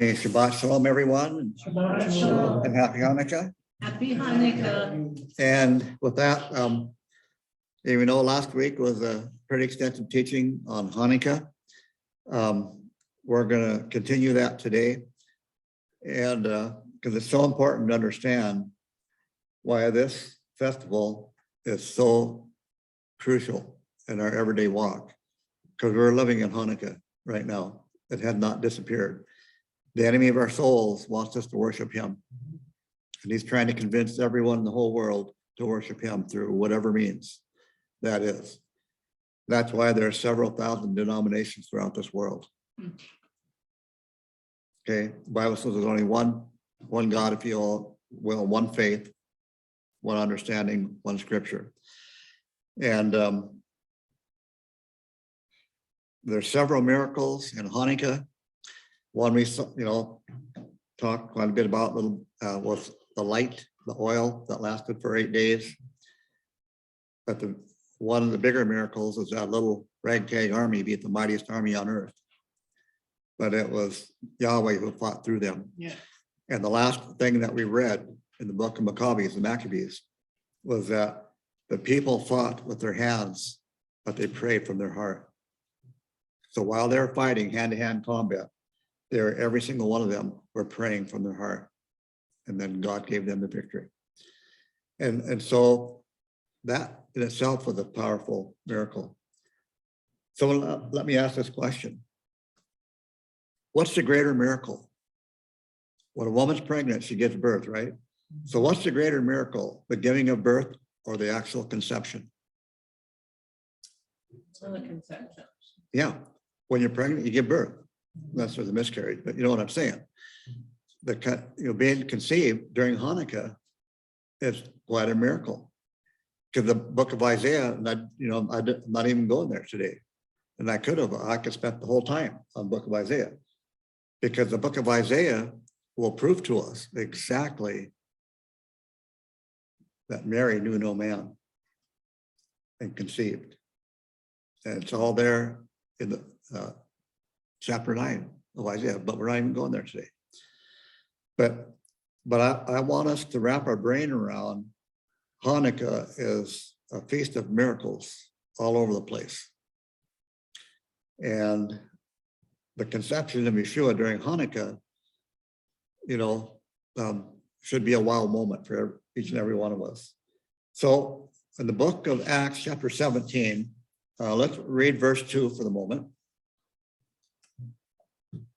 Hey, Shabbat Shalom, everyone, Shabbat Shalom. and Happy Hanukkah. Happy Hanukkah. And with that, even though last week was a pretty extensive teaching on Hanukkah, we're going to continue that today. And because it's so important to understand why this festival is so crucial in our everyday walk, because we're living in Hanukkah right now. It had not disappeared. The enemy of our souls wants us to worship him. And he's trying to convince everyone in the whole world to worship him through whatever means that is. That's why there are several thousand denominations throughout this world. Okay, the Bible says there's only one God, if you will, one faith, one understanding, one scripture. And there's several miracles in Hanukkah. One we talked quite a bit about was the light, the oil that lasted for 8 days. But one of the bigger miracles is that little ragtag army beat the mightiest army on earth. But it was Yahweh who fought through them. Yeah. And the last thing that we read in the book of the Maccabees, was that the people fought with their hands, but they prayed from their heart. So while they're fighting hand-to-hand combat, every single one of them were praying from their heart. And then God gave them the victory. And so that in itself was a powerful miracle. So let me ask this question. What's the greater miracle? When a woman's pregnant, she gives birth, right? So what's the greater miracle, the giving of birth or the actual conception? The conception. Yeah, when you're pregnant, you give birth. That's for the miscarriage, but you know what I'm saying? Being conceived during Hanukkah is quite a miracle. Because the book of Isaiah, I'm not even going there today. And I could spend the whole time on the book of Isaiah. Because the book of Isaiah will prove to us exactly that Mary knew no man and conceived. And it's all there in the chapter 9 of Isaiah, but we're not even going there today. But I want us to wrap our brain around Hanukkah is a feast of miracles all over the place. And the conception of Yeshua during Hanukkah, should be a wow moment for each and every one of us. So in the book of Acts, chapter 17, let's read verse 2 for the moment.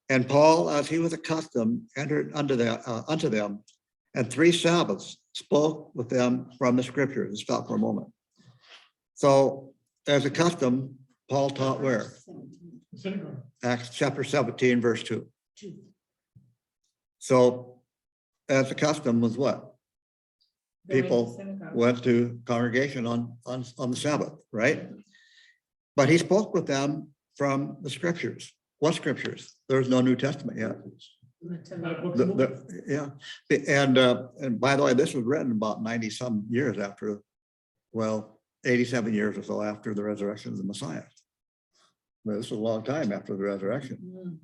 And Paul, as he was accustomed, entered unto them, and 3 Sabbaths spoke with them from the scriptures. Let's stop for a moment. So, as a custom, Paul taught where? Acts chapter 17, verse 2. So, as a custom was what? People went to congregation on the Sabbath, right? But he spoke with them from the scriptures. What scriptures? There's no New Testament yet. And by the way, this was written about 90 some years after, 87 years or so after the resurrection of the Messiah. This was a long time after the resurrection.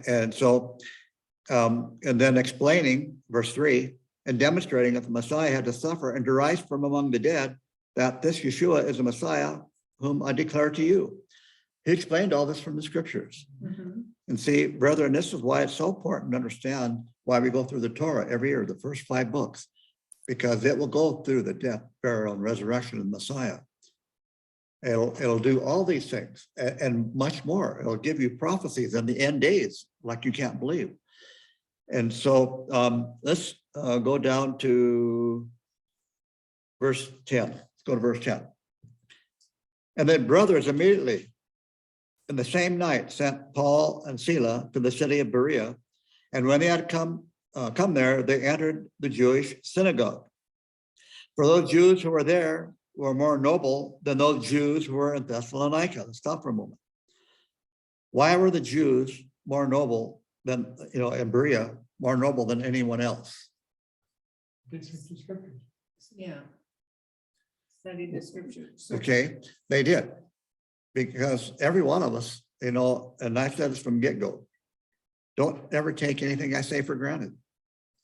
And so, and then explaining verse 3, and demonstrating that the Messiah had to suffer and to rise from among the dead, that this Yeshua is the Messiah whom I declare to you. He explained all this from the scriptures. And see, brethren, this is why it's so important to understand why we go through the Torah every year, the first 5 books, because it will go through the death, burial, and resurrection of the Messiah. It'll do all these things and much more. It'll give you prophecies in the end days like you can't believe. And so let's go down to verse 10. Let's go to verse 10. And then brothers immediately in the same night sent Paul and Silas to the city of Berea. And when they had come there, they entered the Jewish synagogue. For those Jews who were there were more noble than those Jews who were in Thessalonica. Let's stop for a moment. Why were the Jews more noble than, in Berea, more noble than anyone else? Yeah. Study the scriptures. Okay, they did. Because every one of us, and I said this from get-go, Don't ever take anything I say for granted.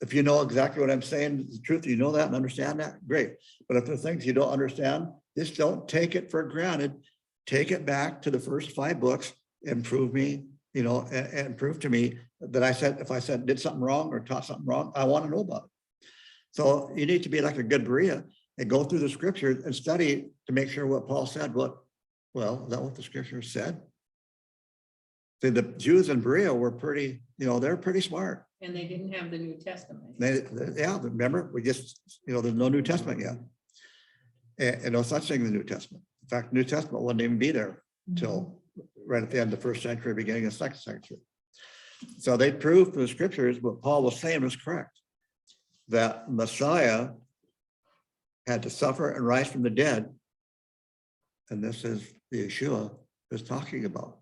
If you know exactly what I'm saying, the truth, you know that and understand that, great. But if there's things you don't understand, just don't take it for granted. Take it back to the first 5 books and prove me, and prove to me that if I did something wrong or taught something wrong, I want to know about it. So you need to be like a good Berea and go through the scriptures and study to make sure what Paul said, is that what the scriptures said? See, the Jews in Berea were pretty, they're pretty smart. And they didn't have the New Testament. Remember, there's no New Testament yet. And no such thing in the New Testament. In fact, New Testament wouldn't even be there till right at the end of the 1st century, beginning of the 2nd century. So they proved from the scriptures what Paul was saying was correct, that Messiah had to suffer and rise from the dead. And this is the Yeshua is talking about.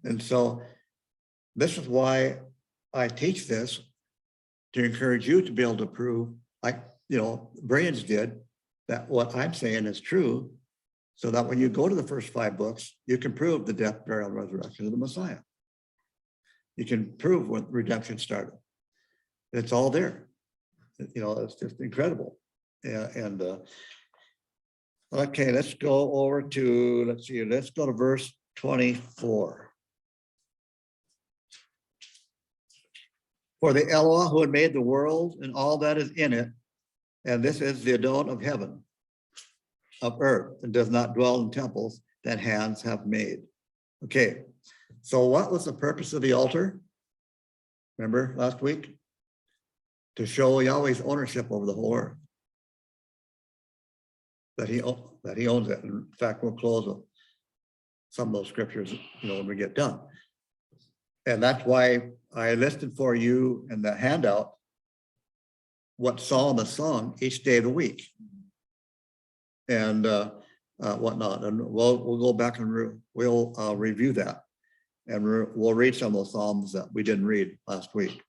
And so this is why I teach this, to encourage you to be able to prove, like, Bereans did, that what I'm saying is true, so that when you go to the first 5 books, you can prove the death, burial, and resurrection of the Messiah. You can prove when redemption started. It's all there. It's just incredible. Okay, let's go over to, let's go to verse 24. For the Eloah who had made the world and all that is in it, and this is the Adon of heaven, of earth, and does not dwell in temples that hands have made. Okay, so what was the purpose of the altar? Remember last week? To show Yahweh's ownership over the whole earth. That he owns it. In fact, we'll close with some of those scriptures, when we get done. And that's why I listed for you in the handout what psalm is sung each day of the week, and whatnot. And we'll go back and we'll review that, and we'll read some of those psalms that we didn't read last week.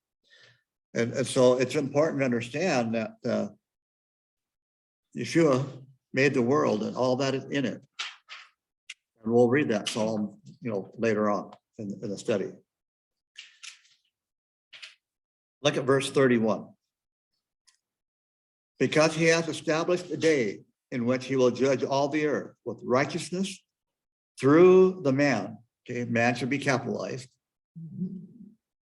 And so it's important to understand that Yeshua made the world and all that is in it. And we'll read that psalm, later on in the study. Look at verse 31. Because he has established a day in which he will judge all the earth with righteousness through the man. Okay, man should be capitalized,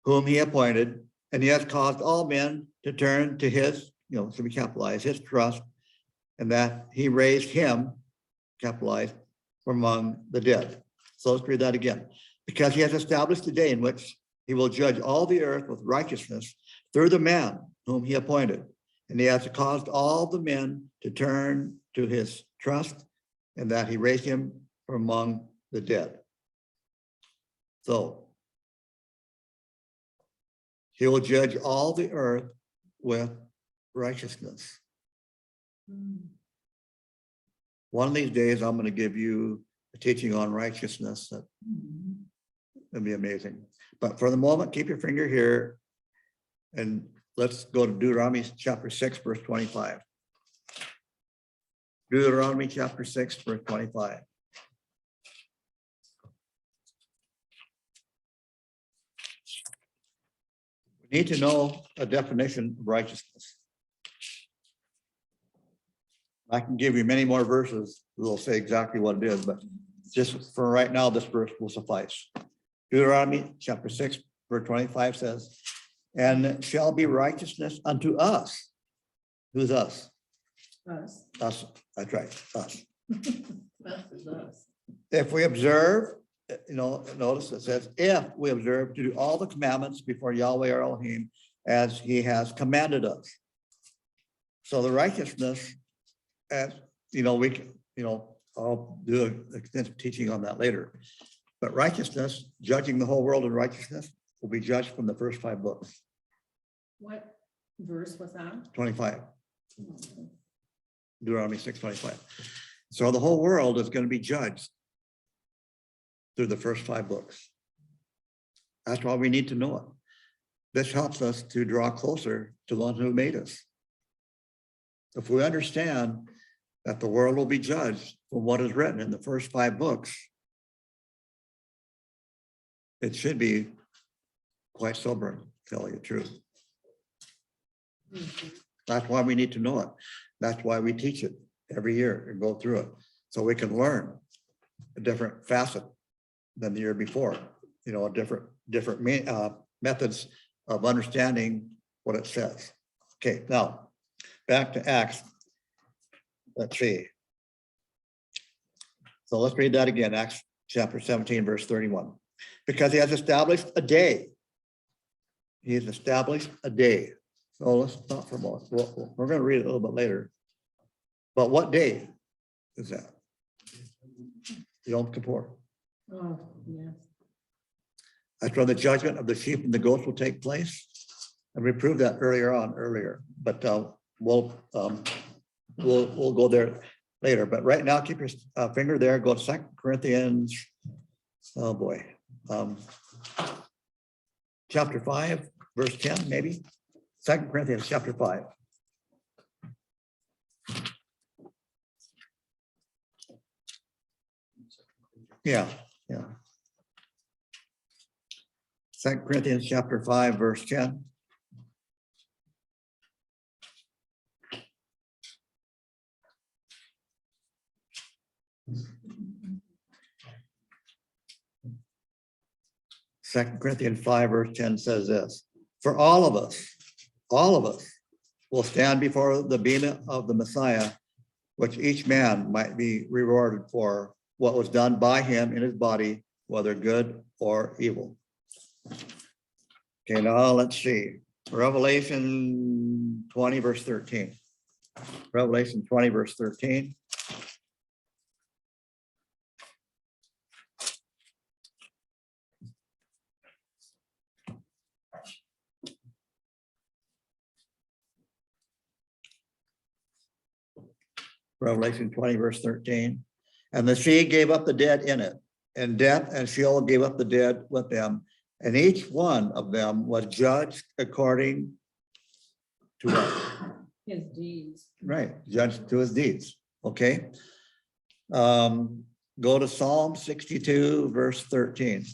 whom he appointed, and he has caused all men to turn to his, to be capitalized, his trust, and that he raised him, capitalized, from among the dead. So let's read that again. Because he has established a day in which he will judge all the earth with righteousness through the man whom he appointed. And he has caused all the men to turn to his trust, and that he raised him from among the dead. So he will judge all the earth with righteousness. One of these days, I'm going to give you a teaching on righteousness that will be amazing. But for the moment, keep your finger here, and let's go to Deuteronomy chapter 6, verse 25. Deuteronomy chapter 6, verse 25. We need to know a definition of righteousness. I can give you many more verses that will say exactly what it is, but just for right now, this verse will suffice. Deuteronomy chapter 6, verse 25 says, and shall be righteousness unto us. Who's us? Us. Us, that's right, us. Us is us. If we observe, notice it says, if we observe to do all the commandments before Yahweh our Elohim, as he has commanded us. So the righteousness, as we can, I'll do an extensive teaching on that later. But righteousness, judging the whole world in righteousness, will be judged from the first 5 books. What verse was that? 25. Deuteronomy 6:25. So the whole world is going to be judged through the first 5 books. That's why we need to know it. This helps us to draw closer to the one who made us. If we understand that the world will be judged from what is written in the first 5 books, it should be quite sobering, to tell you the truth. Mhm. That's why we need to know it. That's why we teach it every year and go through it, so we can learn a different facet than the year before. You know, different methods of understanding what it says. Okay, now, back to Acts. Let's see. So let's read that again, Acts chapter 17, verse 31. Because he has established a day. He has established a day. So let's stop for a moment. We're going to read it a little bit later. But what day is that? Yom Kippur. Oh, yes. That's when the judgment of the sheep and the goats will take place. And we proved that earlier, but we'll go there later. But right now, keep your finger there. Go to 2 Corinthians. Oh boy, chapter 5, verse 10, maybe. 2 Corinthians chapter 5. Yeah. 2 Corinthians chapter 5, verse 10. Second Corinthians 5, verse 10 says this: for all of us will stand before the being of the Messiah, which each man might be rewarded for what was done by him in his body, whether good or evil. Okay, now let's see. Revelation 20, verse 13. Revelation 20, verse 13. Revelation 20, verse 13. And the sea gave up the dead in it, and death and Sheol gave up the dead with them. And each one of them was judged according to what? His deeds. Right, judged to his deeds. Okay. Go to Psalm 62, verse 13.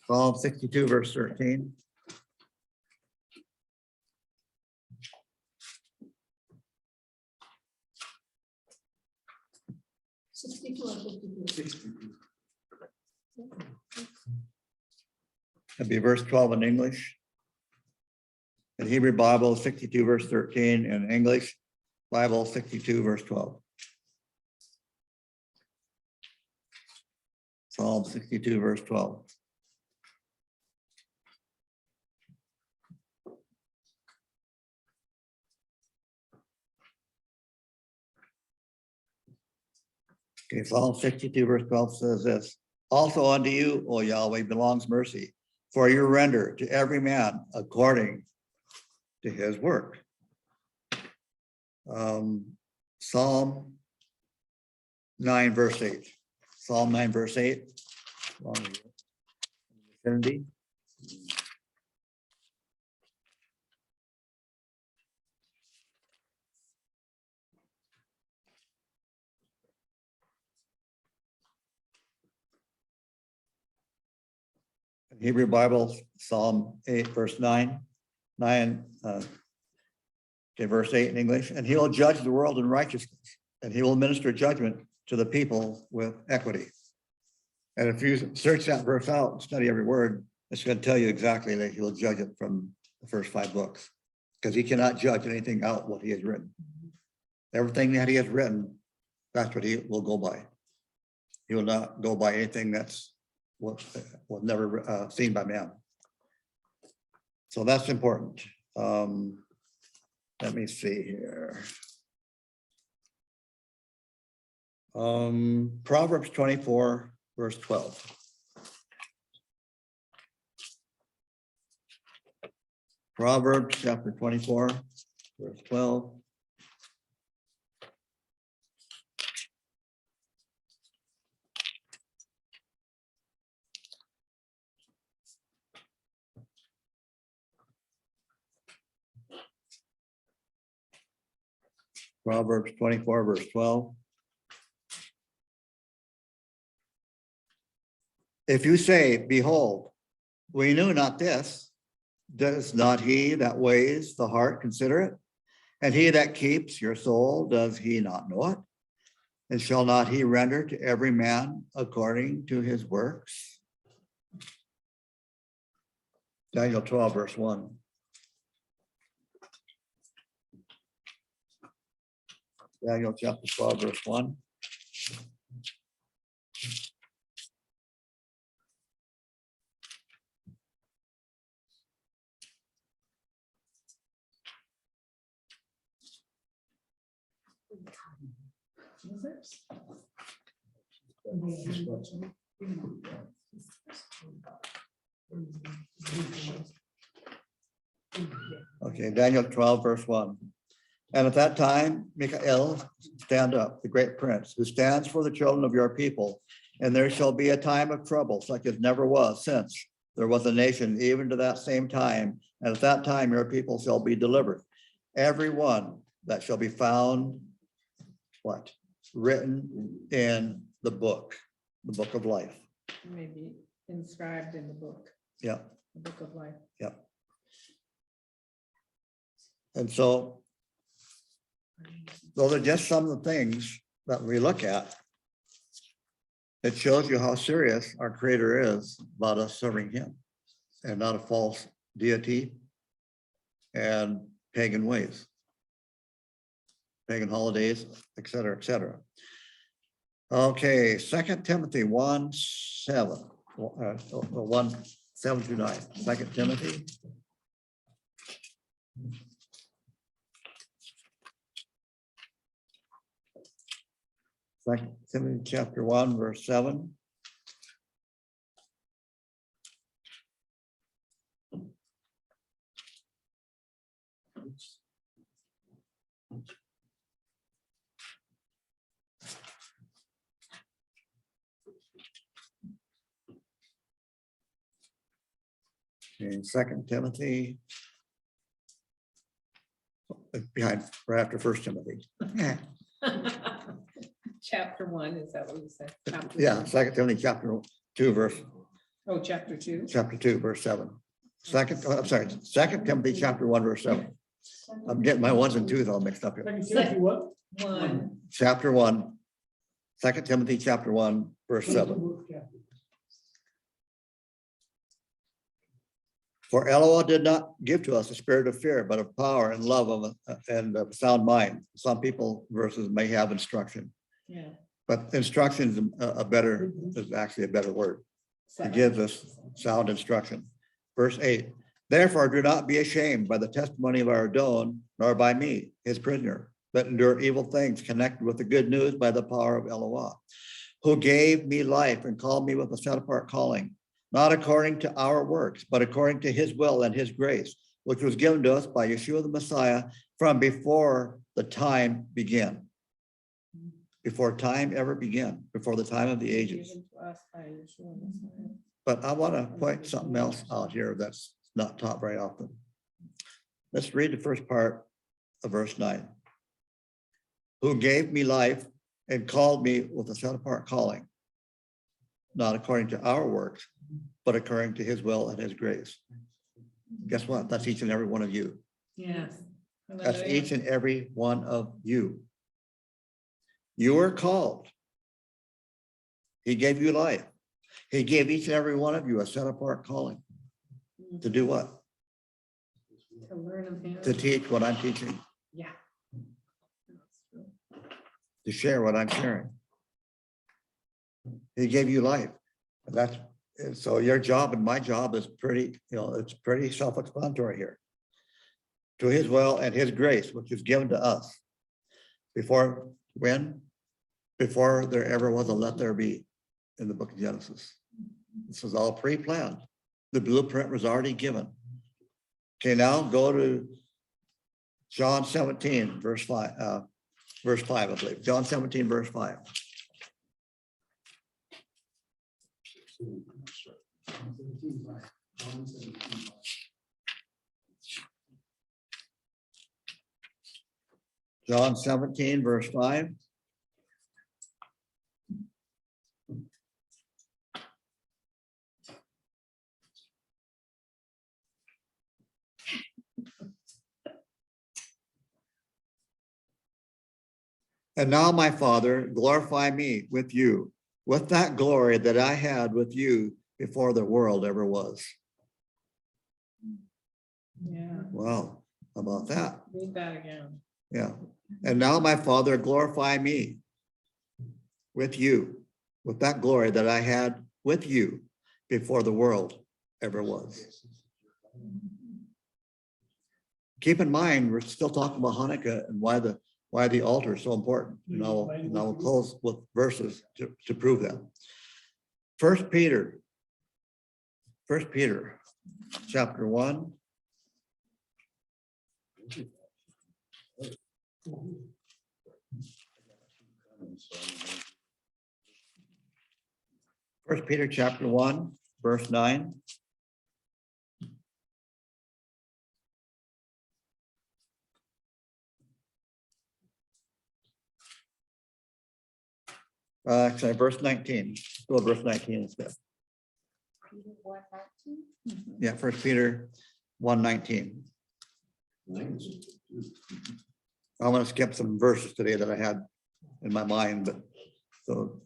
Psalm 62, verse 13. That'd be verse 12 in English. In Hebrew Bible, 62, verse 13. In English Bible, 62, verse 12. Psalm 62, verse 12. Okay, Psalm 62, verse 12 says this: also unto you, O Yahweh, belongs mercy, for you render to every man according to his work. Psalm 9, verse 8. Psalm 9, verse 8. Vicinity. Hebrew Bible, Psalm 8, verse 9. Okay, verse 8 in English. And he will judge the world in righteousness, and he will administer judgment to the people with equity. And if you search that verse out and study every word, it's going to tell you exactly that he will judge it from the first 5 books, because he cannot judge anything out what he has written. Everything that he has written, that's what he will go by. He will not go by anything that's what was never seen by man. So that's important. Let me see here. Proverbs 24, verse 12. Proverbs chapter 24, verse 12. Proverbs 24, verse 12. If you say, behold, we knew not this, does not he that weighs the heart consider it? And he that keeps your soul, does he not know it? And shall not he render to every man according to his works? Daniel 12, verse 1. Daniel chapter 12, verse 1. Okay, Daniel 12, verse 1. And at that time, Michael stand up, the great prince, who stands for the children of your people. And there shall be a time of trouble such as never was since there was a nation, even to that same time. And at that time, your people shall be delivered. Every one that shall be found, what? Written in the book of life. Maybe inscribed in the book, Yeah, the book of life. yeah. And so those are just some of the things that we look at. It shows you how serious our Creator is about us serving Him and not a false deity and pagan ways, pagan holidays, et cetera, et cetera. Okay, 2 Timothy 1:7, 1:7-9, 2 Timothy. Second Timothy chapter 1, verse 7. In 2 Timothy. Behind, right after 1 Timothy. Chapter 1, is that what you said? Chapter Yeah, 1. 2 Timothy chapter 2, verse. Oh, chapter 2. Chapter 2, verse 7. I'm sorry, 2 Timothy chapter 1, verse 7. I'm getting my ones and twos all mixed up here. What? 1. Chapter 1, 2 Timothy chapter 1, verse 7. For Eloah did not give to us a spirit of fear, but of power and love and of sound mind. Some people verses may have instruction, Yeah. but instruction is actually a better word. It gives us sound instruction. Verse 8, therefore do not be ashamed by the testimony of our Adon, nor by me, his prisoner, but endure evil things connected with the good news by the power of Eloah, who gave me life and called me with a set apart calling, not according to our works, but according to his will and his grace, which was given to us by Yeshua the Messiah from before the time began. Before time ever began, before the time of the ages. Given to us by Yeshua Messiah. But I want to point something else out here that's not taught very often. Let's read the first part of verse 9. Who gave me life and called me with a set apart calling, not according to our works, but according to his will and his grace. Guess what? That's each and every one of you. Yes. That's each and every one of you. You are called. He gave you life. He gave each and every one of you a set apart calling. To do what? To learn of him. To teach what I'm teaching. Yeah. To share what I'm sharing. He gave you life. And so your job and my job is pretty, it's pretty self-explanatory here. To his will and his grace, which is given to us. Before when? Before there ever was a let there be in the book of Genesis. This was all pre-planned. The blueprint was already given. Okay, now go to John 17, verse 5, I believe. John 17, verse 5. John 17, verse 5. And now, my Father, glorify me with you, with that glory that I had with you before the world ever was. Yeah, Wow, how about that? read that again. Yeah. And now, my Father, glorify me with you, with that glory that I had with you before the world ever was. Keep in mind, we're still talking about Hanukkah and why the altar is so important. And I'll close with verses to prove that. First Peter chapter 1. First Peter chapter 1, verse 9. Actually, verse 19. Go to verse 19 instead. Yeah, First Peter 1:19. I'm going to skip some verses today that I had in my mind, but so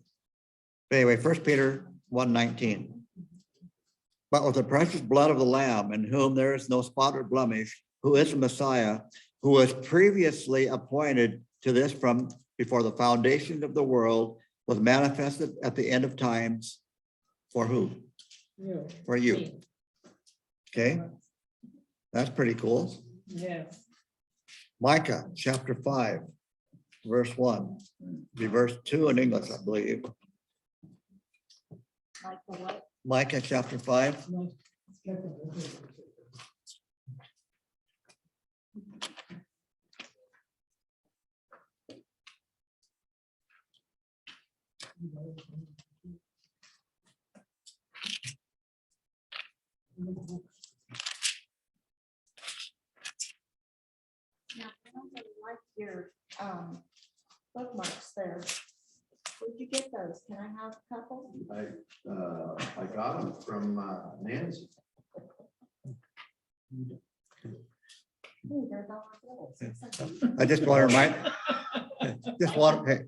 anyway, First Peter 1:19. But with the precious blood of the Lamb, in whom there is no spot or blemish, who is the Messiah, who was previously appointed to this from before the foundation of the world, was manifested at the end of times. For who? You. For you. Me. Okay, that's pretty cool. Yes. Micah chapter 5, verse 1. Be verse 2 in English, I believe. Micah chapter 5. Now, I don't really like your bookmarks there. Where'd you get those? Can I have a couple? I got them from Nancy. Ooh, they're about my bills. I just want to remind, hey, I just want to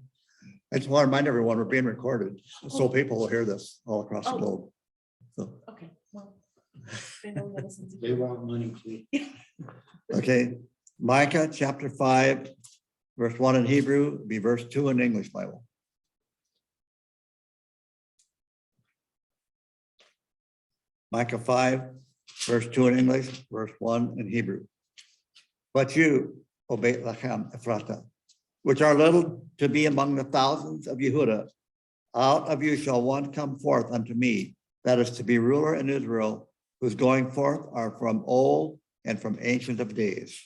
remind everyone we're being recorded, so people will hear this all across the globe. So, Okay, well. they know that it's- They want money too. okay, Micah chapter 5, verse 1 in Hebrew, be verse 2 in English Bible. Micah 5, verse 2 in English, verse 1 in Hebrew. But you, O Beit Lachem Ephrata, which are little to be among the thousands of Yehuda, out of you shall one come forth unto me, that is to be ruler in Israel, whose going forth are from old and from ancient of days.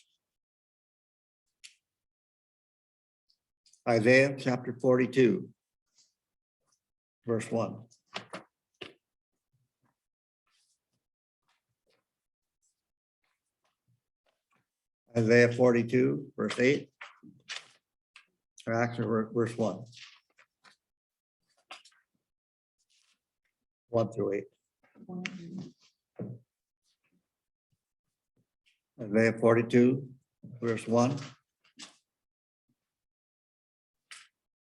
Isaiah chapter 42, verse 1. Isaiah 42, verse 8. Or actually, verse 1. 1 through 8. Isaiah 42, verse 1.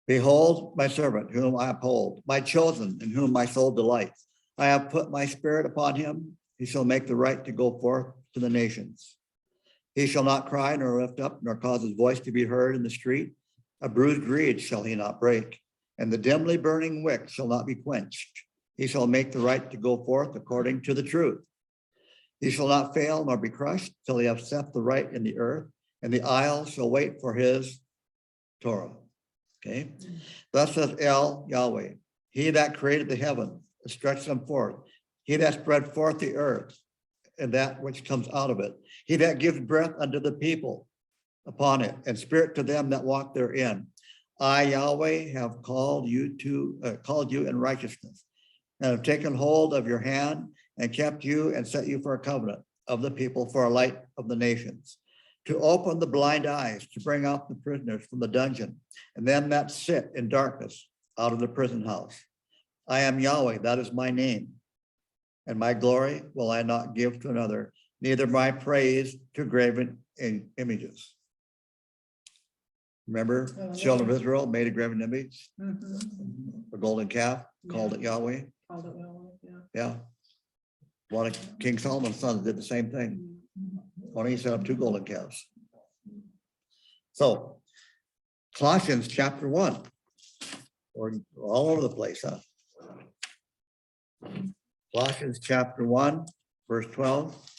Behold, my servant whom I uphold, my chosen in whom my soul delights. I have put my spirit upon him. He shall make the right to go forth to the nations. He shall not cry nor lift up, nor cause his voice to be heard in the street. A bruised reed shall he not break, and the dimly burning wick shall not be quenched. He shall make the right to go forth according to the truth. He shall not fail nor be crushed till he have set the right in the earth, and the isle shall wait for his Torah. Okay, thus says El Yahweh, he that created the heaven, stretched them forth, he that spread forth the earth, and that which comes out of it, he that gives breath unto the people upon it, and spirit to them that walk therein. I, Yahweh, have called you in righteousness, and have taken hold of your hand, and kept you, and set you for a covenant of the people, for a light of the nations, to open the blind eyes, to bring out the prisoners from the dungeon, and them that sit in darkness out of the prison house. I am Yahweh, that is my name, and my glory will I not give to another, neither my praise to graven images. Remember, Oh, children of yeah. Israel made a graven image, Mhm. a golden calf, called it Yahweh. Called it Yahweh, yeah. Yeah. One of King Solomon's sons did the same thing. Only he set up 2 golden calves. So Colossians chapter 1, or all over the place, huh? Colossians chapter 1, verse 12.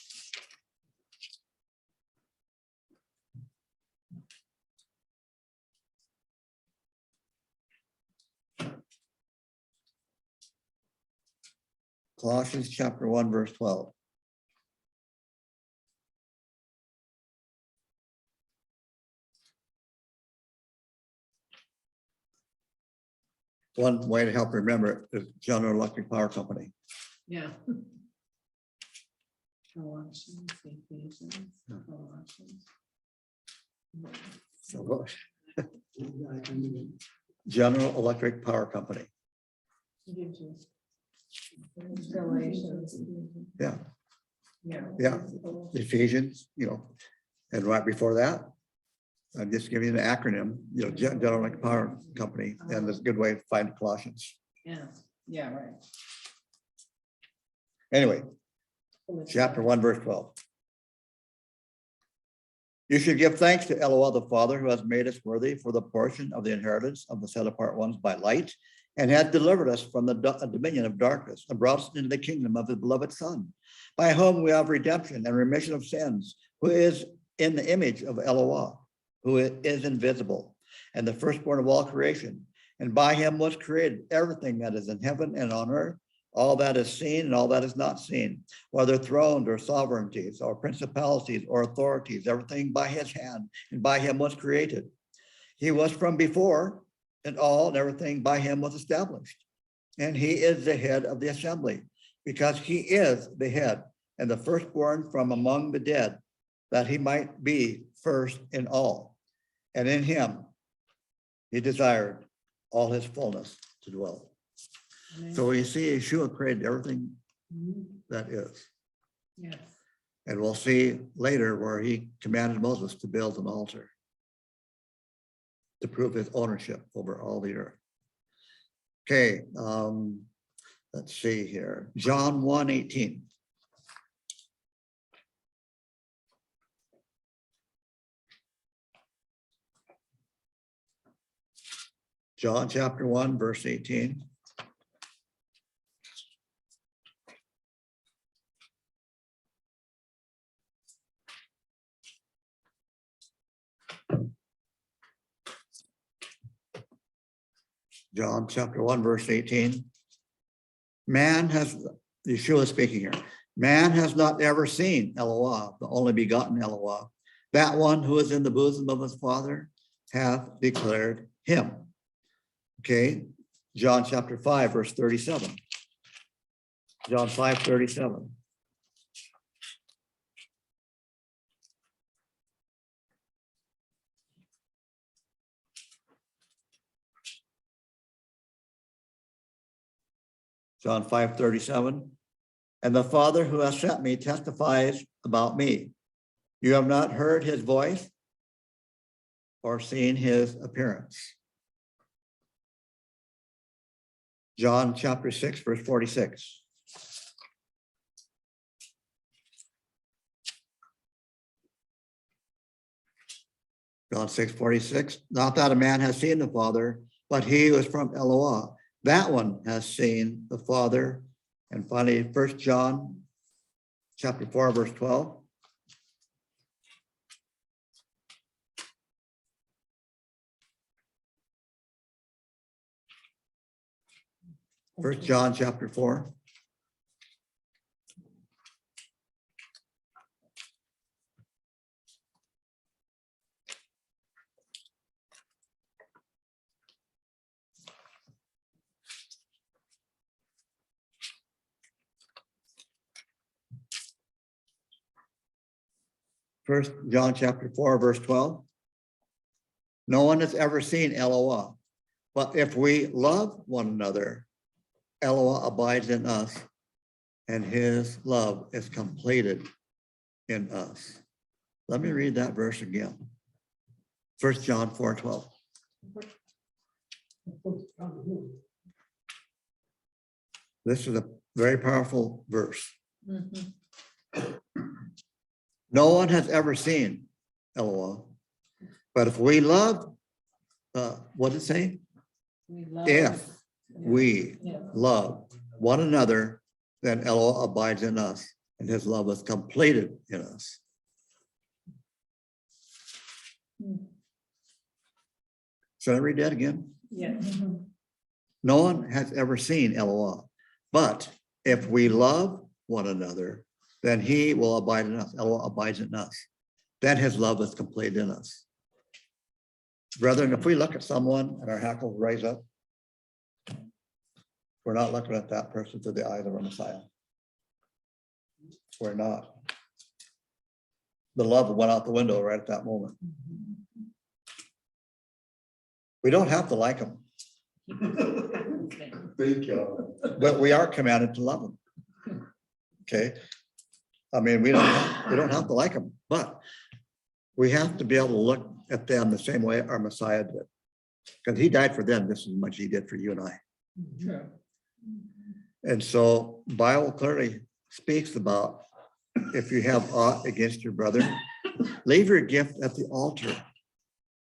Colossians chapter 1, verse 12. One way to help remember it is General Electric Power Company. Yeah. Colossians, Ephesians, Colossians. So what? General Electric Power Company. Gives you Galatians. Yeah, Yeah. yeah. Ephesians, and right before that, I'm just giving you an acronym, General Electric Power Company, and it's a good way to find Colossians. Yeah, right. Anyway, chapter 1, verse 12. You should give thanks to Eloah, the Father, who has made us worthy for the portion of the inheritance of the set apart ones by light, and has delivered us from the dominion of darkness and brought us into the kingdom of his beloved Son, by whom we have redemption and remission of sins, who is in the image of Eloah, who is invisible, and the firstborn of all creation. And by him was created everything that is in heaven and on earth, all that is seen and all that is not seen, whether thrones or sovereignties or principalities or authorities, everything by his hand and by him was created. He was from before, and all and everything by him was established. And he is the head of the assembly, because he is the head and the firstborn from among the dead, that he might be first in all. And in him he desired all his fullness to dwell. So you see, Yeshua created everything that is. Yes. And we'll see later where he commanded Moses to build an altar to prove his ownership over all the earth. Okay, let's see here. John 1:18. John chapter 1, verse 18. John chapter 1, verse 18. Yeshua speaking here, man has not ever seen Eloah, the only begotten Eloah. That one who is in the bosom of his Father hath declared him. Okay, John chapter 5, verse 37. John 5:37. John 5:37. And the Father who has sent me testifies about me. You have not heard his voice or seen his appearance. John chapter 6, verse 46. John 6:46. Not that a man has seen the Father, but he who is from Eloah. That one has seen the Father. And finally, 1 John chapter 4, verse 12. First John chapter 4. First John chapter 4, verse 12. No one has ever seen Eloah, but if we love one another, Eloah abides in us, and his love is completed in us. Let me read that verse again. 1 John 4:12. This is a very powerful verse. Mhm. No one has ever seen LOL. But if we love, what did it say? We love- If Yeah. we Yeah. love one another, then LOL abides in us, and his love is completed in us. Hmm. Should I read that again? Yeah. No one has ever seen LOL. But if we love one another, then he will abide in us. LOL abides in us. Then his love is complete in us. Brethren, if we look at someone and our hackles rise up, we're not looking at that person through the eyes of a Messiah. We're not. The love went out the window right at that moment. We don't have to like them, Thank you. but we are commanded to love them. Okay? I mean, we don't have to like them, but we have to be able to look at them the same way our Messiah did. Because he died for them just as much as he did for you and I. True. And so Bible clearly speaks about if you have aught against your brother, leave your gift at the altar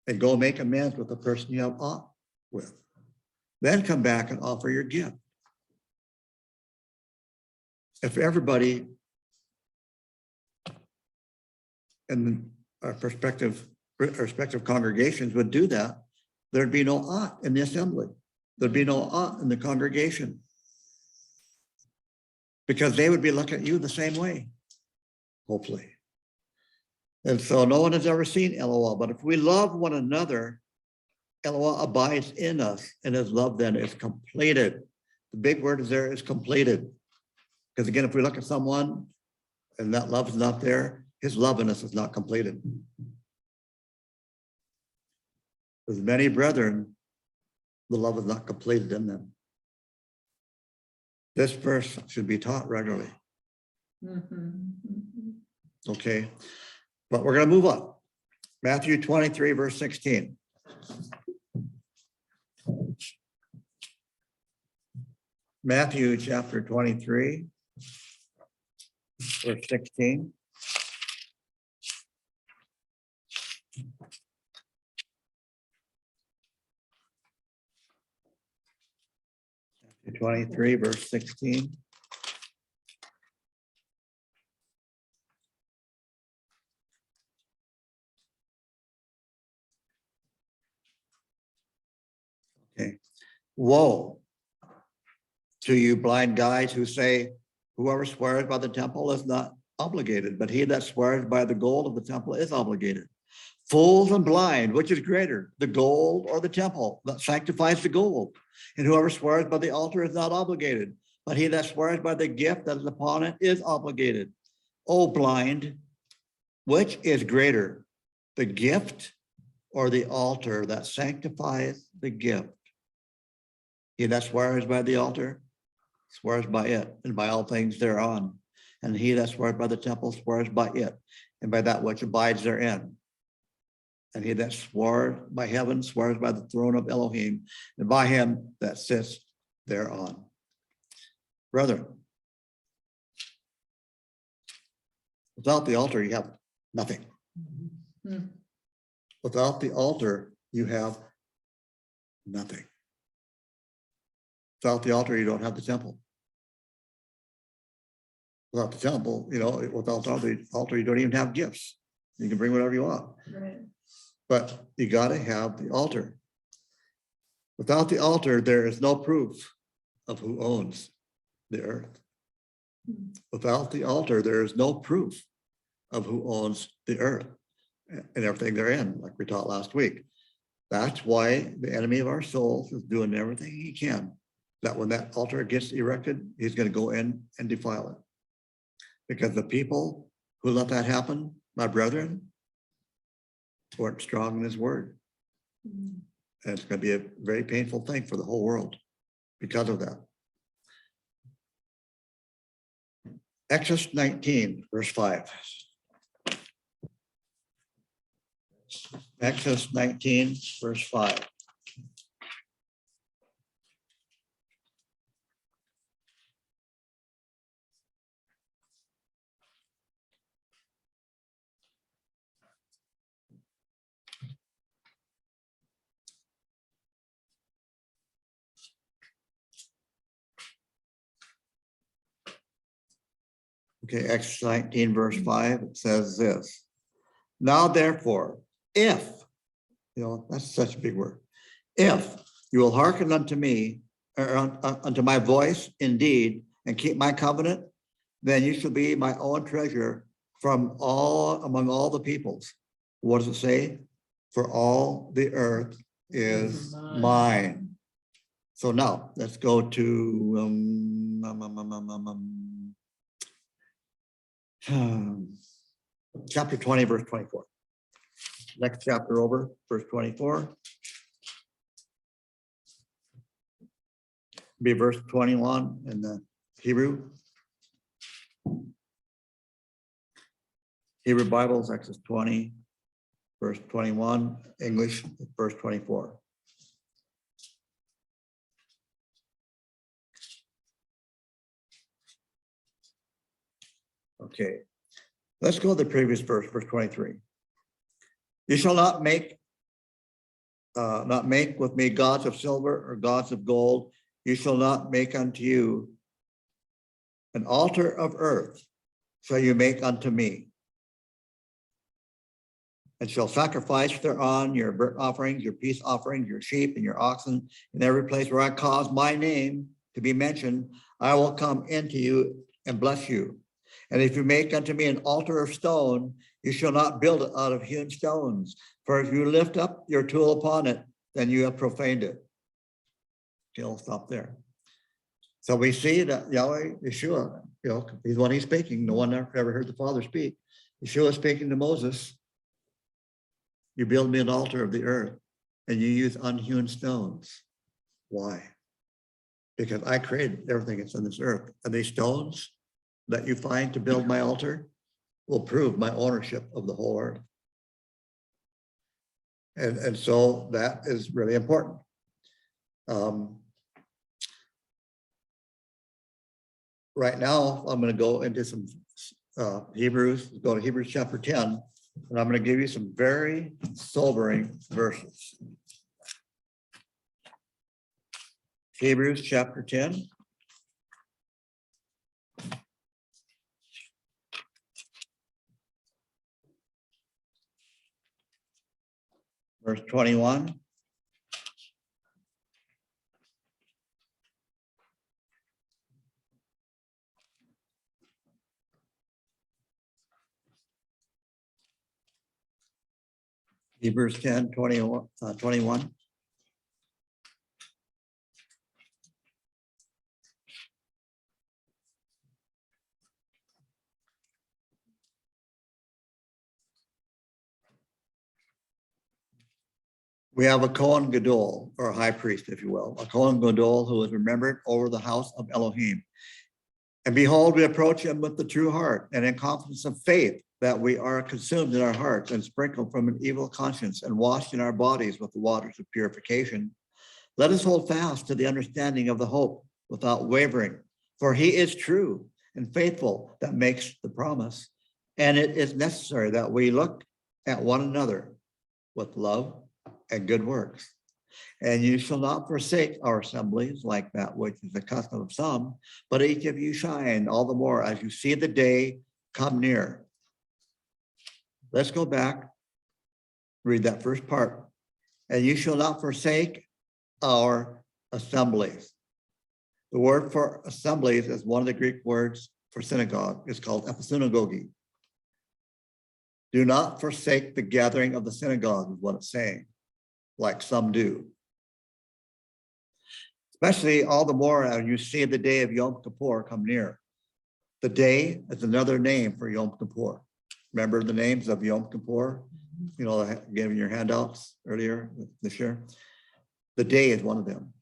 and go make amends with the person you have aught with. Then come back and offer your gift. If everybody in our respective congregations would do that, there'd be no aught in the assembly. There'd be no aught in the congregation. Because they would be looking at you the same way, hopefully. And so no one has ever seen LOL, but if we love one another, LOL abides in us, and his love then is completed. The big word is there is completed. Because again, if we look at someone and that love is not there, his love in us is not completed. With many brethren, the love is not completed in them. This verse should be taught regularly. Mhm. Okay, but we're going to move on. Matthew 23, verse 16. Matthew chapter 23, verse 16. Matthew 23, verse 16. Okay. Woe to you blind guides who say, whoever swears by the temple is not obligated, but he that swears by the gold of the temple is obligated. Fools and blind, which is greater, the gold or the temple that sanctifies the gold? And whoever swears by the altar is not obligated, but he that swears by the gift that is upon it is obligated. O blind, which is greater, the gift or the altar that sanctifies the gift? He that swears by the altar swears by it and by all things thereon. And he that swears by the temple swears by it and by that which abides therein. And he that swore by heaven swears by the throne of Elohim and by him that sits thereon. Brethren, without the altar, you have nothing. Mhm. Without the altar, you have nothing. Without the altar, you don't have the temple. Without the temple, without the altar, you don't even have gifts. You can bring whatever you want. Right. But you got to have the altar. Without the altar, there is no proof of who owns the earth. Without the altar, there is no proof of who owns the earth and everything therein, like we taught last week. That's why the enemy of our souls is doing everything he can, that when that altar gets erected, he's going to go in and defile it. Because the people who let that happen, my brethren, weren't strong in his word. Mhm. And it's going to be a very painful thing for the whole world because of that. Exodus 19, verse 5. Exodus 19, verse 5. Okay, Exodus 19, verse 5, it says this. Now therefore, if, that's such a big word. If you will hearken unto me, or unto my voice indeed, and keep my covenant, then you shall be my own treasure among all the peoples. What does it say? For all the earth is mine. So now let's go to chapter 20, verse 24. Next chapter over, verse 24. Be verse 21 in the Hebrew Bibles, Exodus 20, verse 21, English, verse 24. Okay, let's go to the previous verse, verse 23. You shall not make with me gods of silver or gods of gold. You shall not make unto you an altar of earth, shall you make unto me. And shall sacrifice thereon your burnt offerings, your peace offerings, your sheep and your oxen, in every place where I cause my name to be mentioned, I will come into you and bless you. And if you make unto me an altar of stone, you shall not build it out of hewn stones. For if you lift up your tool upon it, then you have profaned it. Okay, I'll stop there. So we see that Yahweh, Yeshua, he's one he's speaking. No one ever heard the Father speak. Yeshua speaking to Moses. You build me an altar of the earth and you use unhewn stones. Why? Because I created everything that's on this earth. And these stones that you find to build my altar will prove my ownership of the whole earth. And so that is really important. Right now, I'm going to go into some Hebrews, go to Hebrews chapter 10, and I'm going to give you some very sobering verses. Hebrews chapter 10. Verse 21. Hebrews 10, 21. We have a Kohen Gadol, or a high priest, if you will, a Kohen Gadol who is remembered over the house of Elohim. And behold, we approach him with the true heart and in confidence of faith that we are consumed in our hearts and sprinkled from an evil conscience and washed in our bodies with the waters of purification. Let us hold fast to the understanding of the hope without wavering, for he is true and faithful that makes the promise. And it is necessary that we look at one another with love and good works. And you shall not forsake our assemblies like that which is the custom of some, but each of you shine all the more as you see the day come near. Let's go back, read that first part. And you shall not forsake our assemblies. The word for assemblies is one of the Greek words for synagogue. It's called episynagogy. Do not forsake the gathering of the synagogue is what it's saying, like some do. Especially all the more as you see the day of Yom Kippur come near. The day is another name for Yom Kippur. Remember the names of Yom Kippur? You know, giving your handouts earlier this year. The day is one of them.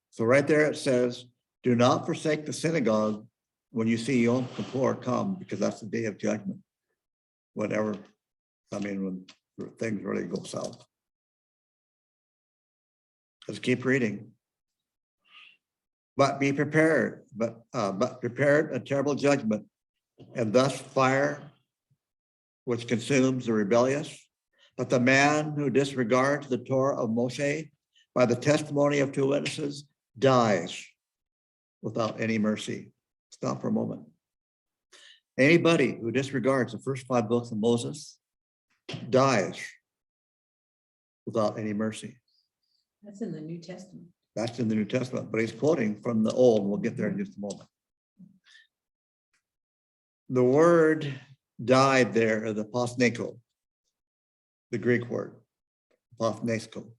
So right there it says, do not forsake the synagogue when you see Yom Kippur come, because that's the day of judgment. Whatever, I mean, when things really go south. Let's keep reading. But be prepared, but prepared a terrible judgment, and thus fire which consumes the rebellious. But the man who disregards the Torah of Moshe by the testimony of 2 witnesses dies without any mercy. Stop for a moment. Anybody who disregards the first 5 books of Moses dies without any mercy. That's in the New Testament. That's in the New Testament, but he's quoting from the Old. We'll get there in just a moment. The word died there is the posneko, the Greek word, posnesko.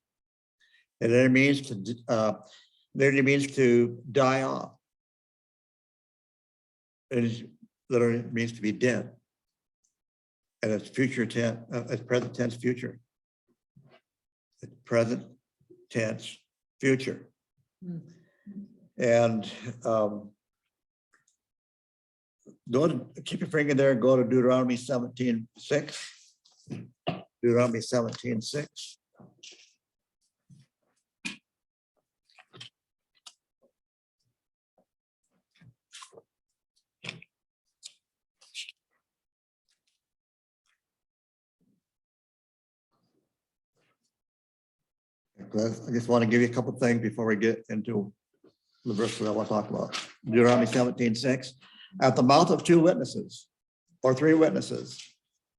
And it means to die off. It literally means to be dead. And it's future tense, it's present tense future. It's present tense future. And keep your finger there, go to Deuteronomy 17:6. Deuteronomy 17:6. I just want to give you a couple of things before we get into the verse that I want to talk about. Deuteronomy 17:6. At the mouth of 2 witnesses or 3 witnesses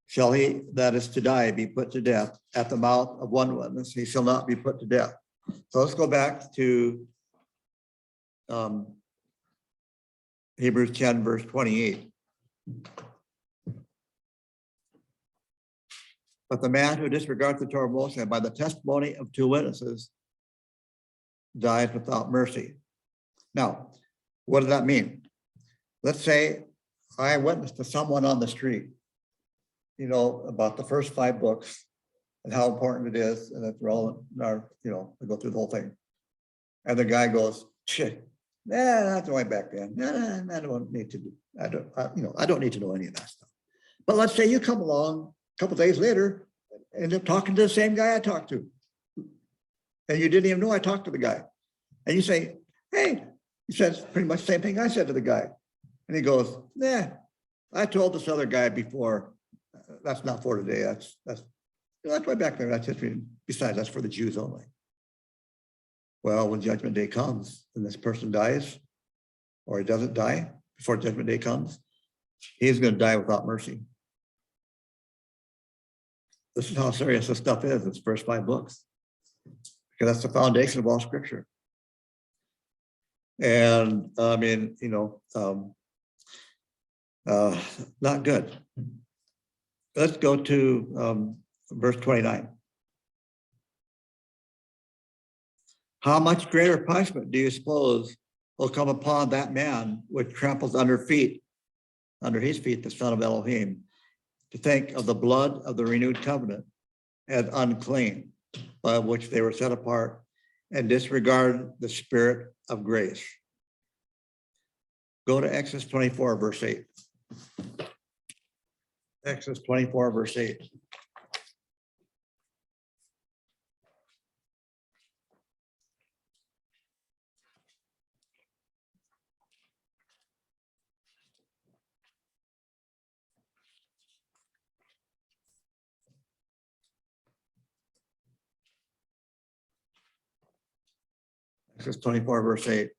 shall he that is to die be put to death. At the mouth of 1 witness he shall not be put to death. So let's go back to Hebrews 10 verse 28. But the man who disregards the Torah of Moshe by the testimony of 2 witnesses dies without mercy. Now, what does that mean? Let's say I witnessed to someone on the street, about the first 5 books and how important it is, and it's relevant, I go through the whole thing. And the guy goes, shit, that's the way back then. I don't need to do, I don't need to know any of that stuff. But let's say you come along a couple of days later, end up talking to the same guy I talked to. And you didn't even know I talked to the guy. And you say, hey, he says pretty much the same thing I said to the guy. And he goes, I told this other guy before, that's not for today. That's way back there. That's history. Besides, that's for the Jews only. Well, when Judgment Day comes and this person dies, or he doesn't die before Judgment Day comes, he's going to die without mercy. This is how serious this stuff is. It's first 5 books, because that's the foundation of all Scripture. And I mean, not good. Let's go to verse 29. How much greater punishment do you suppose will come upon that man which tramples under his feet, the son of Elohim, to think of the blood of the renewed covenant as unclean, by which they were set apart, and disregard the spirit of grace. Go to Exodus 24, verse 8. Exodus 24, verse 8. Exodus 24, verse 8.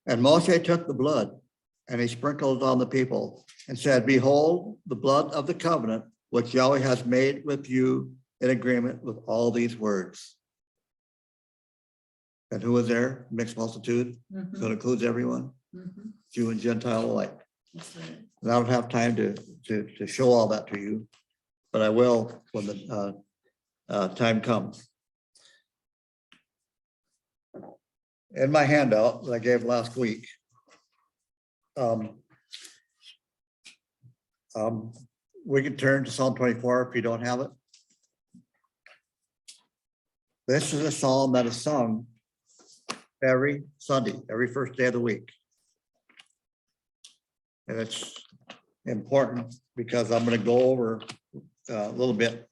And Moshe took the blood and he sprinkled it on the people and said, behold, the blood of the covenant which Yahweh has made with you in agreement with all these words. And who was there? Mixed multitude. So it includes everyone, Jew and Gentile alike. That's right. And I don't have time to show all that to you, but I will when the time comes. In my handout that I gave last week, we can turn to Psalm 24 if you don't have it. This is a psalm that is sung every Sunday, every first day of the week. And it's important because I'm going to go over a little bit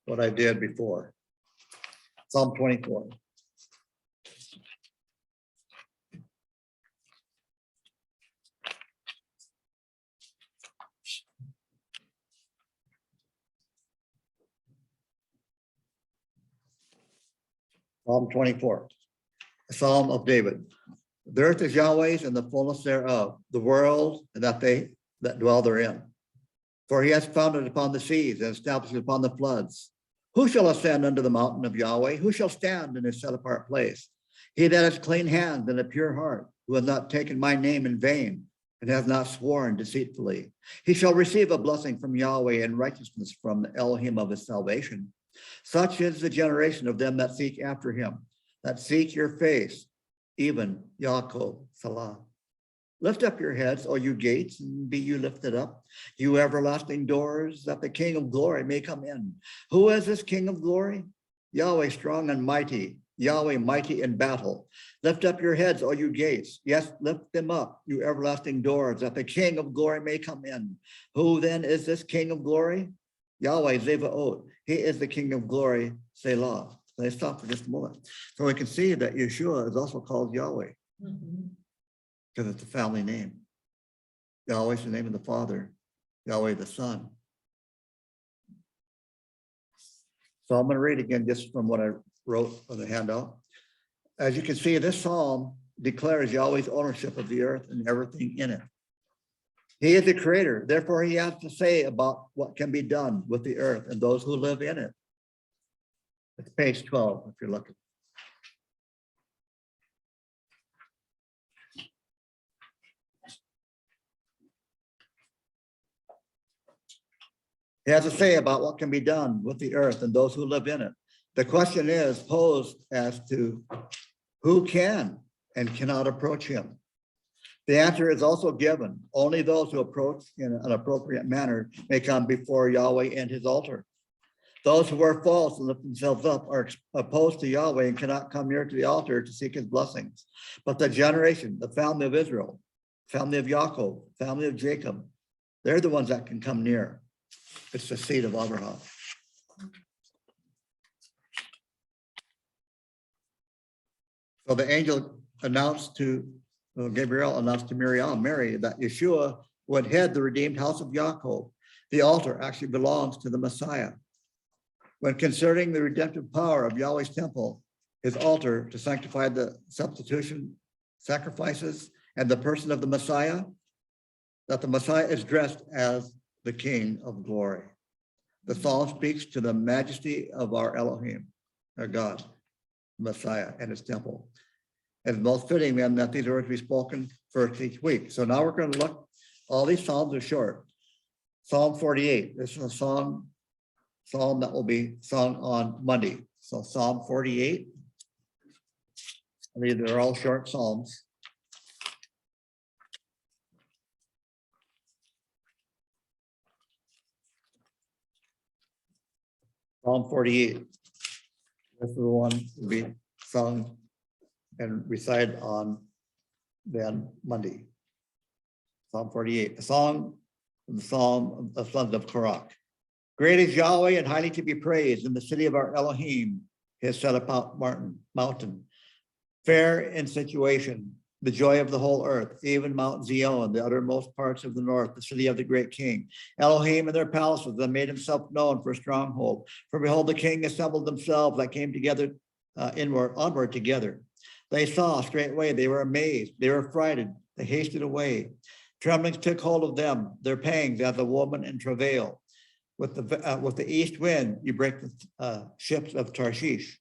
what I did before. Psalm 24. Psalm 24, a Psalm of David. The earth is Yahweh's and the fullness thereof, the world and that dwell therein. For he has founded upon the seas and established upon the floods. Who shall ascend unto the mountain of Yahweh? Who shall stand in his set apart place? He that has clean hands and a pure heart, who has not taken my name in vain and has not sworn deceitfully. He shall receive a blessing from Yahweh and righteousness from the Elohim of his salvation. Such is the generation of them that seek after him, that seek your face, even Yaakov, Salah. Lift up your heads, O you gates, and be you lifted up, you everlasting doors, that the King of glory may come in. Who is this King of glory? Yahweh strong and mighty, Yahweh mighty in battle. Lift up your heads, O you gates. Yes, lift them up, you everlasting doors, that the King of glory may come in. Who then is this King of glory? Yahweh Zevaot. He is the King of glory, Selah. Let's stop for just a moment. So we can see that Yeshua is also called Yahweh Mhm. because it's a family name. Yahweh is the name of the Father, Yahweh the Son. So I'm going to read again just from what I wrote on the handout. As you can see, this psalm declares Yahweh's ownership of the earth and everything in it. He is the creator, therefore he has to say about what can be done with the earth and those who live in it. It's page 12, if you're looking. He has to say about what can be done with the earth and those who live in it. The question is posed as to who can and cannot approach him. The answer is also given. Only those who approach in an appropriate manner may come before Yahweh and his altar. Those who are false and lift themselves up are opposed to Yahweh and cannot come near to the altar to seek his blessings. But the generation, the family of Israel, family of Yaakov, family of Jacob, they're the ones that can come near. It's the seed of Abraham. So the angel announced to Gabriel announced to Mary, that Yeshua would head the redeemed house of Yaakov. The altar actually belongs to the Messiah. When concerning the redemptive power of Yahweh's temple, his altar to sanctify the substitution sacrifices and the person of the Messiah, that the Messiah is dressed as the King of glory. The psalm speaks to the majesty of our Elohim, our God, Messiah, and his temple. It's most fitting then that these words be spoken first each week. So now we're going to look, all these psalms are short. Psalm 48, this is a psalm that will be sung on Monday. So Psalm 48, they're all short psalms. Psalm 48, this is the one to be sung and recited on then Monday. Psalm 48, the song of the Psalm of the sons of Korah. Great is Yahweh and highly to be praised in the city of our Elohim, his set apart mountain. Fair in situation, the joy of the whole earth, even Mount Zion, the uttermost parts of the north, the city of the great king. Elohim and their palaces that made himself known for a stronghold. For behold, the king assembled themselves that came together onward together. They saw straightway, they were amazed, they were frightened, they hasted away. Tremblings took hold of them, their pangs as a woman in travail. With the east wind, you break the ships of Tarshish.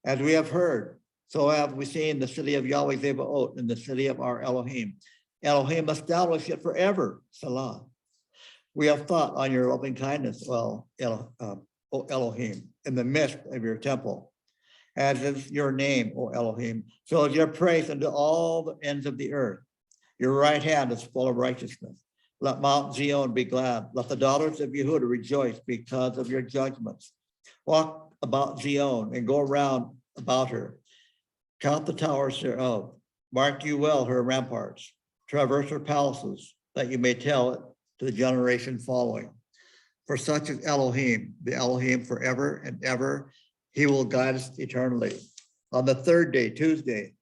As we have heard, so have we seen the city of Yahweh Zebaoth and the city of our Elohim. Elohim established it forever, Salah. We have thought on your loving kindness, O Elohim, in the midst of your temple. As is your name, O Elohim, so is your praise unto all the ends of the earth. Your right hand is full of righteousness. Let Mount Zion be glad. Let the daughters of Yehuda rejoice because of your judgments. Walk about Zion and go around about her. Count the towers thereof. Mark you well her ramparts. Traverse her palaces, that you may tell it to the generation following. For such is Elohim, the Elohim forever and ever. He will guide us eternally. On the third day, Tuesday,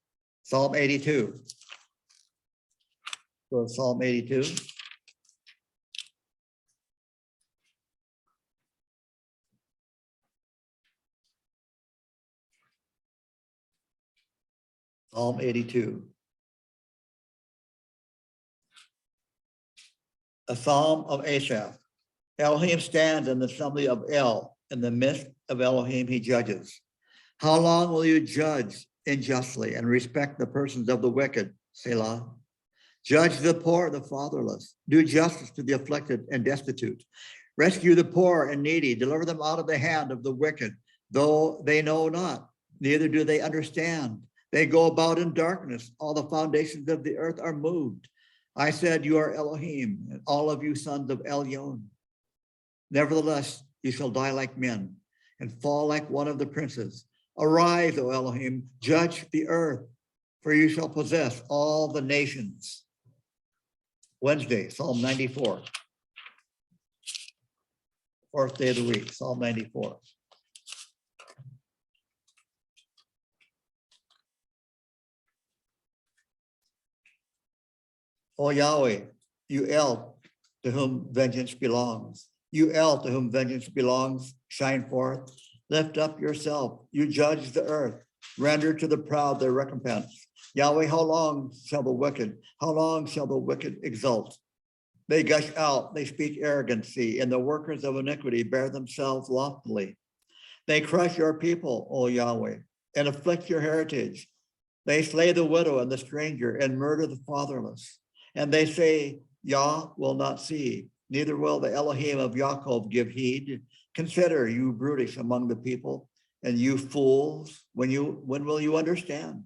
Psalm 82. So Psalm 82. Psalm 82. A psalm of Asaph. Elohim stands in the assembly of El. In the midst of Elohim, he judges. How long will you judge unjustly and respect the persons of the wicked? Selah. Judge the poor, the fatherless. Do justice to the afflicted and destitute. Rescue the poor and needy. Deliver them out of the hand of the wicked, though they know not, neither do they understand. They go about in darkness. All the foundations of the earth are moved. I said, you are Elohim, and all of you sons of Elyon. Nevertheless, you shall die like men and fall like one of the princes. Arise, O Elohim, judge the earth, for you shall possess all the nations. Wednesday, Psalm 94. Fourth day of the week, Psalm 94. O Yahweh, you El, to whom vengeance belongs. You El, to whom vengeance belongs, shine forth. Lift up yourself. You judge the earth. Render to the proud their recompense. Yahweh, how long shall the wicked exult? They gush out, they speak arrogancy, and the workers of iniquity bear themselves loftily. They crush your people, O Yahweh, and afflict your heritage. They slay the widow and the stranger and murder the fatherless. And they say, Yah will not see, neither will the Elohim of Yaakov give heed. Consider, you brutish among the people, and you fools, when will you understand?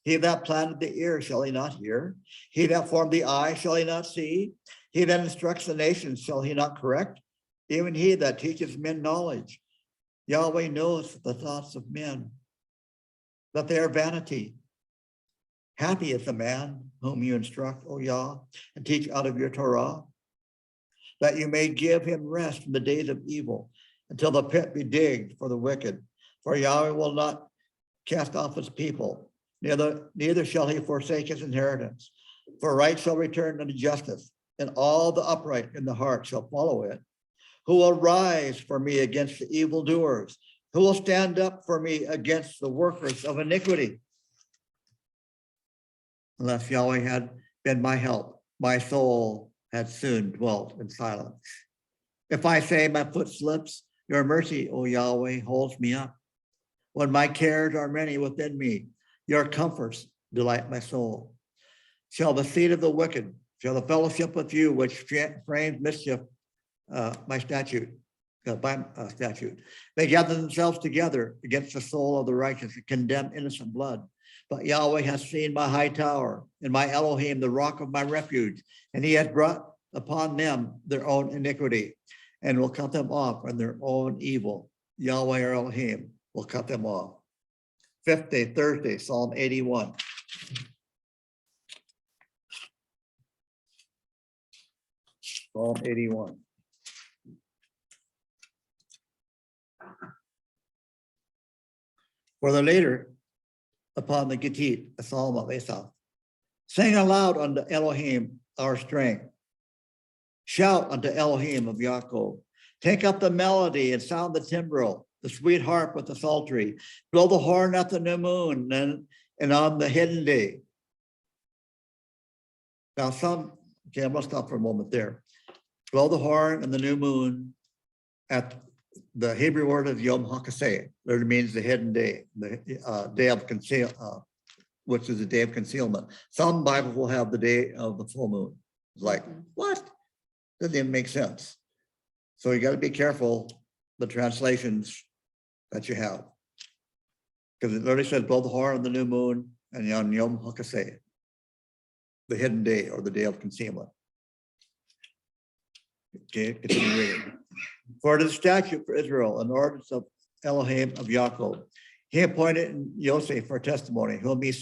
He that planted the ear, shall he not hear? He that formed the eye, shall he not see? He that instructs the nations, shall he not correct? Even he that teaches men knowledge. Yahweh knows the thoughts of men, that they are vanity. Happy is the man whom you instruct, O Yah, and teach out of your Torah, that you may give him rest from the days of evil, until the pit be digged for the wicked. For Yahweh will not cast off his people, neither shall he forsake his inheritance. For right shall return unto justice, and all the upright in the heart shall follow it. Who will rise for me against the evildoers? Who will stand up for me against the workers of iniquity? Unless Yahweh had been my help, my soul had soon dwelt in silence. If I say my foot slips, your mercy, O Yahweh, holds me up. When my cares are many within me, your comforts delight my soul. Shall the seed of the wicked, shall the fellowship with you, which frames mischief, by statute, they gather themselves together against the soul of the righteous and condemn innocent blood. But Yahweh has seen my high tower and my Elohim, the rock of my refuge, and he has brought upon them their own iniquity and will cut them off on their own evil. Yahweh or Elohim will cut them off. Fifth day, Thursday, Psalm 81. Psalm 81. For the later upon the Gittit, a psalm of Asaph. Sing aloud unto Elohim, our strength. Shout unto Elohim of Yaakov. Take up the melody and sound the timbrel, the sweet harp with the psaltery. Blow the horn at the new moon and on the hidden day. Now I'm going to stop for a moment there. Blow the horn and the new moon at the Hebrew word is Yom HaKaseh. That means the hidden day, the day of concealment, which is the day of concealment. Some Bibles will have the day of the full moon. It's like, what? Doesn't even make sense. So you got to be careful the translations that you have. Because it literally says blow the horn on the new moon and on Yom HaKaseh, the hidden day or the day of concealment. Okay, continue reading. For it is a statute for Israel, an ordinance of Elohim of Yaakov. He appointed Yosef for testimony, whom he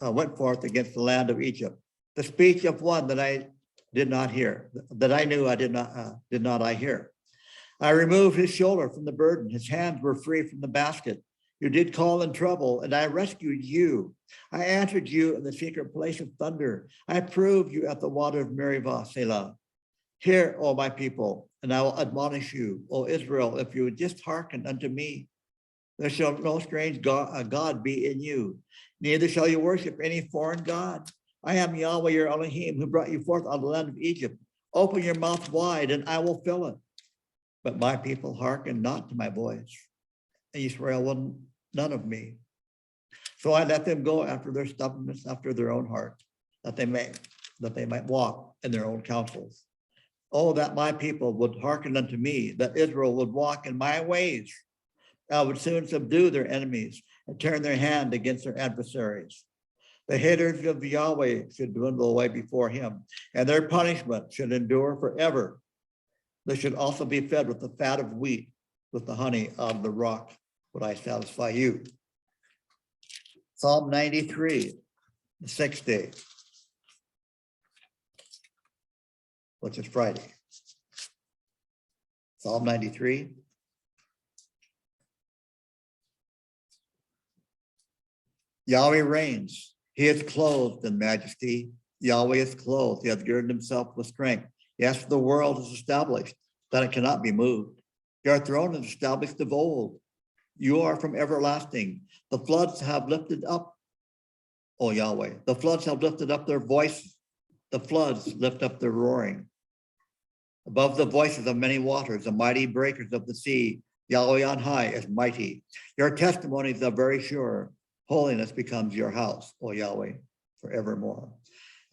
went forth against the land of Egypt. The speech of one that I did not hear, that I knew I did not I hear. I removed his shoulder from the burden. His hands were free from the basket. You did call in trouble, and I rescued you. I answered you in the secret place of thunder. I proved you at the water of Meribah, Selah. Hear, O my people, and I will admonish you, O Israel, if you would just hearken unto me. There shall no strange God be in you, neither shall you worship any foreign God. I am Yahweh your Elohim, who brought you forth out of the land of Egypt. Open your mouth wide, and I will fill it. But my people hearken not to my voice, and Israel will none of me. So I let them go after their stubbornness, after their own heart, that they might walk in their own counsels. Oh, that my people would hearken unto me, that Israel would walk in my ways. I would soon subdue their enemies and turn their hand against their adversaries. The haters of Yahweh should dwindle away before him, and their punishment should endure forever. They should also be fed with the fat of wheat, with the honey of the rock would I satisfy you. Psalm 93, the 6th day, which is Friday. Psalm 93. Yahweh reigns. He is clothed in majesty. Yahweh is clothed. He hath girded himself with strength. Yes, the world is established, that it cannot be moved. Your throne is established of old. You are from everlasting. The floods have lifted up, O Yahweh. The floods have lifted up their voices. The floods lift up their roaring. Above the voices of many waters, the mighty breakers of the sea, Yahweh on high is mighty. Your testimonies are very sure. Holiness becomes your house, O Yahweh, forevermore.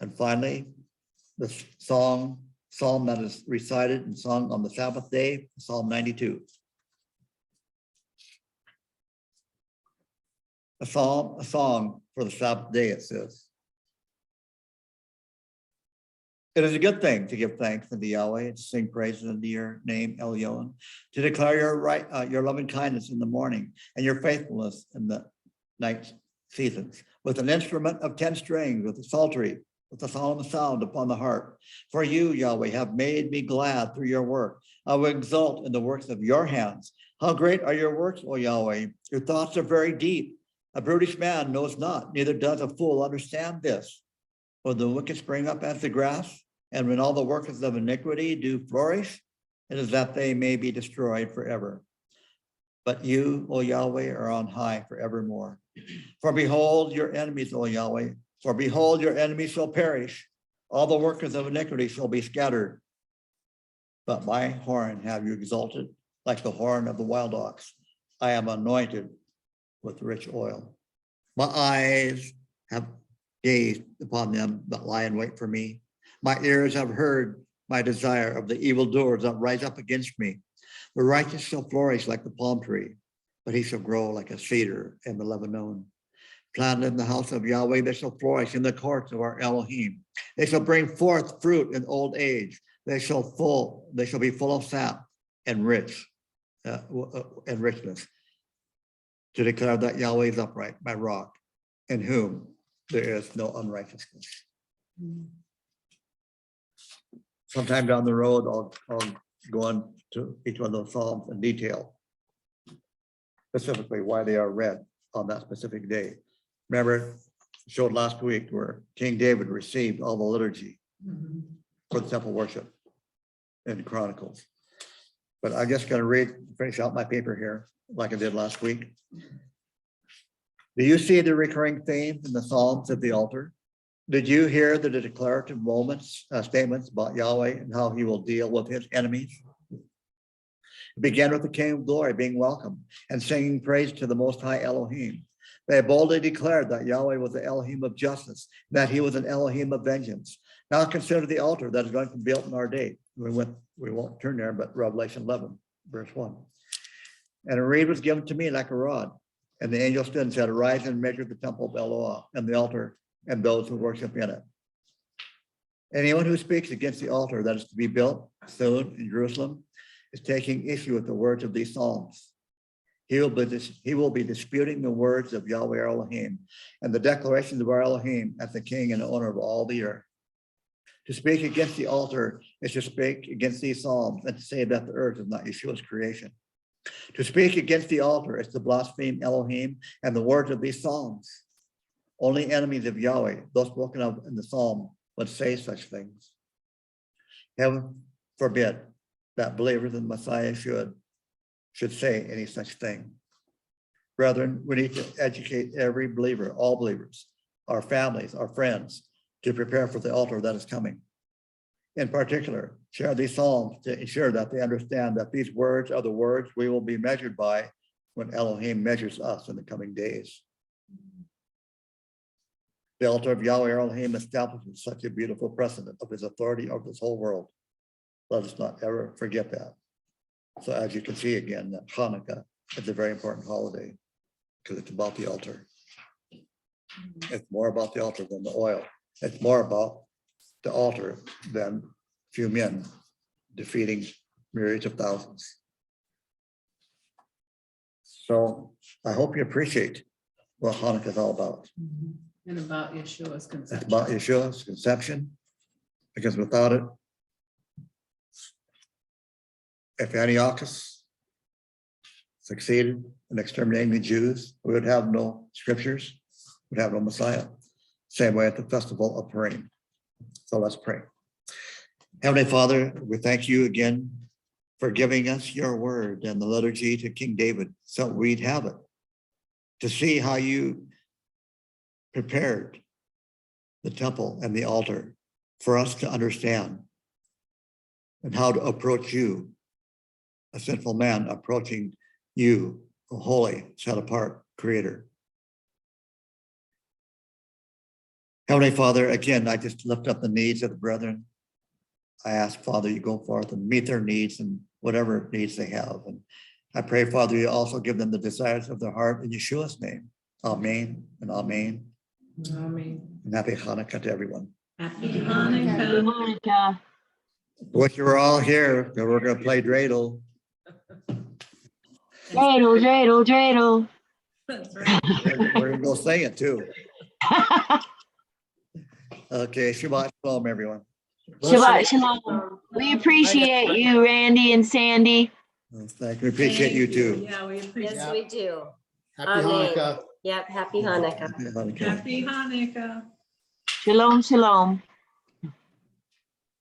And finally, the psalm that is recited and sung on the Sabbath day, Psalm 92. A song for the Sabbath day, it says. It is a good thing to give thanks unto Yahweh and to sing praises unto your name, Elyon, to declare your loving kindness in the morning and your faithfulness in the night seasons, with an instrument of 10 strings, with a psaltery, with a solemn sound upon the harp. For you, Yahweh, have made me glad through your work. I will exult in the works of your hands. How great are your works, O Yahweh! Your thoughts are very deep. A brutish man knows not, neither does a fool understand this. When the wicked spring up as the grass, and when all the workers of iniquity do flourish, it is that they may be destroyed forever. But you, O Yahweh, are on high forevermore. For behold your enemies, O Yahweh, for behold your enemies shall perish. All the workers of iniquity shall be scattered. But my horn have you exalted, like the horn of the wild ox. I am anointed with rich oil. My eyes have gazed upon them that lie in wait for me. My ears have heard my desire of the evildoers that rise up against me. The righteous shall flourish like the palm tree, but he shall grow like a cedar in the Lebanon. Planted in the house of Yahweh, they shall flourish in the courts of our Elohim. They shall bring forth fruit in old age. They shall be full of sap and rich and richness, to declare that Yahweh is upright, my rock, in whom there is no unrighteousness. Sometime down the road, I'll go on to each one of those psalms in detail, specifically why they are read on that specific day. Remember, showed last week where King David received all the liturgy for the temple worship in Chronicles. But I'm just going to finish out my paper here, like I did last week. Do you see the recurring theme in the Psalms at the altar? Did you hear the declarative statements about Yahweh and how he will deal with his enemies? It began with the King of Glory being welcomed and singing praise to the Most High Elohim. They boldly declared that Yahweh was the Elohim of justice, that he was an Elohim of vengeance. Now consider the altar that is going to be built in our day. We won't turn there, but Revelation 11, verse 1. And a reed was given to me like a rod, and the angel stood and said, arise and measure the temple of Eloah and the altar and those who worship in it. Anyone who speaks against the altar that is to be built soon in Jerusalem is taking issue with the words of these psalms. He will be disputing the words of Yahweh Elohim and the declarations of our Elohim as the king and owner of all the earth. To speak against the altar is to speak against these psalms and to say that the earth is not Yeshua's creation. To speak against the altar is to blaspheme Elohim and the words of these psalms. Only enemies of Yahweh, those spoken of in the psalm, would say such things. Heaven forbid that believers in Messiah should say any such thing. Brethren, we need to educate every believer, all believers, our families, our friends, to prepare for the altar that is coming. In particular, share these psalms to ensure that they understand that these words are the words we will be measured by when Elohim measures us in the coming days. The altar of Yahweh Elohim establishes such a beautiful precedent of his authority over this whole world. Let us not ever forget that. So as you can see again, that Hanukkah is a very important holiday because it's about the altar. It's more about the altar than the oil. It's more about the altar than few men defeating myriads of thousands. So I hope you appreciate what Hanukkah is all about. And about Yeshua's It's conception. about Yeshua's conception, because without it, if Antiochus succeeded in exterminating the Jews, we would have no scriptures, we'd have no Messiah. Same way at the festival of Purim. So let's pray. Heavenly Father, we thank you again for giving us your word and the liturgy to King David, so we'd have it to see how you prepared the temple and the altar for us to understand and how to approach you, a sinful man approaching you, a holy, set apart creator. Heavenly Father, again, I just lift up the needs of the brethren. I ask, Father, you go forth and meet their needs and whatever needs they have. And I pray, Father, you also give them the desires of their heart in Yeshua's name. Amen and amen. Amen. And happy Hanukkah to everyone. Happy Happy Hanukkah. Monica. Wish you were all here, because we're going to play dreidel. Dreidel, dreidel, dreidel. That's right. We're going to go sing it too. Okay, Shabbat Shalom, everyone. Shabbat shalom. We appreciate you, Randy and Sandy. Thank you. Appreciate you too. Yeah, we appreciate Yes, it. we do. Happy Amen. Hanukkah. Yep, happy Hanukkah. Happy Hanukkah. Happy Hanukkah. Shalom, shalom.